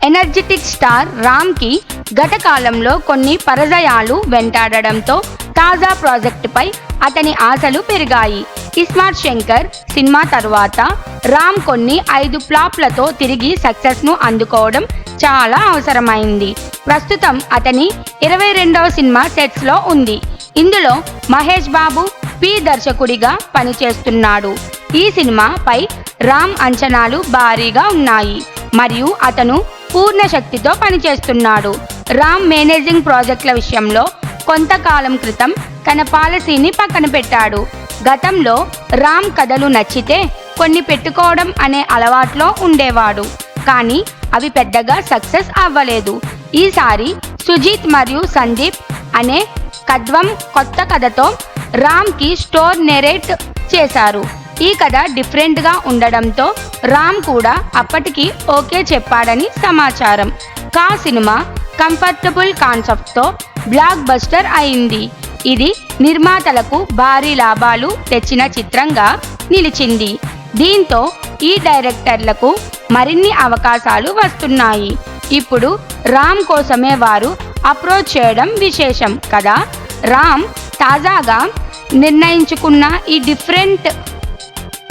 Energetic star రామ్కి గత కాలంలో కొన్ని పరాజయాలు వెంటాడడంతో తాజా ప్రాజెక్టుపై అతని ఆశలు పెరిగాయి. ఇస్మార్ట్ శంకర్ సినిమా తర్వాత రామ్ కొన్ని 5 ఫ్లాప్లతో తిరిగి సక్సెస్ను అందుకోవడం చాలా అవసరమైంది. ప్రస్తుతం అతని 22వ సినిమా సెట్స్లో ఉంది. ఇందులో మహేష్ బాబు పి దర్శకుడిగా పనిచేస్తున్నాడు. ఈ సినిమాపై రామ్ అంచనాలు భారీగా ఉన్నాయి మరియు అతను పూర్ణ శక్తితో పనిచేస్తున్నాడు. రామ్ మేనేజింగ్ ప్రాజెక్టుల విషయంలో కొంతకాలం క్రితం తన పాలసీని పక్కన పెట్టాడు. గతంలో రామ్ కథలు నచ్చితే కొన్ని పెట్టుకోవడం అనే అలవాట్లో ఉండేవాడు, కానీ అవి పెద్దగా సక్సెస్ అవ్వలేదు. ఈసారి సుజీత్ మరియు సందీప్ అనే కద్వం కొత్త కథతో రామ్కి స్టోర్ నెరేట్ చేశారు. ఈ కథ డిఫరెంట్గా ఉండడంతో రామ్ కూడా అప్పటికి ఓకే చెప్పాడని సమాచారం. కా సినిమా కంఫర్టబుల్ కాన్సెప్ట్తో బ్లాక్ బస్టర్ అయింది. ఇది నిర్మాతలకు భారీ లాభాలు తెచ్చిన చిత్రంగా నిలిచింది. దీంతో ఈ డైరెక్టర్లకు మరిన్ని అవకాశాలు వస్తున్నాయి. ఇప్పుడు రామ్ కోసమే వారు అప్రోచ్ చేయడం విశేషం కదా. రామ్ తాజాగా నిర్ణయించుకున్న ఈ డిఫరెంట్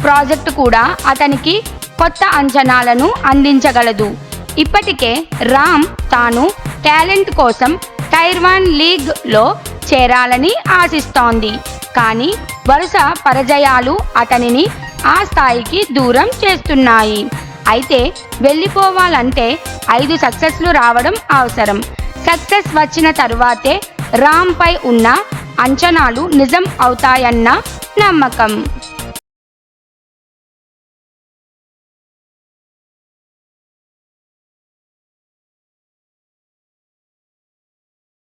ప్రాజెక్టు కూడా అతనికి కొత్త అంచనాలను అందించగలదు. ఇప్పటికే రామ్ తాను టాలెంట్ కోసం టైర్ 1 లీగ్లో చేరాలని ఆశిస్తోంది, కానీ వరుస పరాజయాలు అతనిని ఆ స్థాయికి దూరం చేస్తున్నాయి. అయితే వెళ్ళిపోవాలంటే 5 సక్సెస్లు రావడం అవసరం. సక్సెస్ వచ్చిన తరువాతే రామ్పై ఉన్న అంచనాలు నిజం అవుతాయన్న నమ్మకం.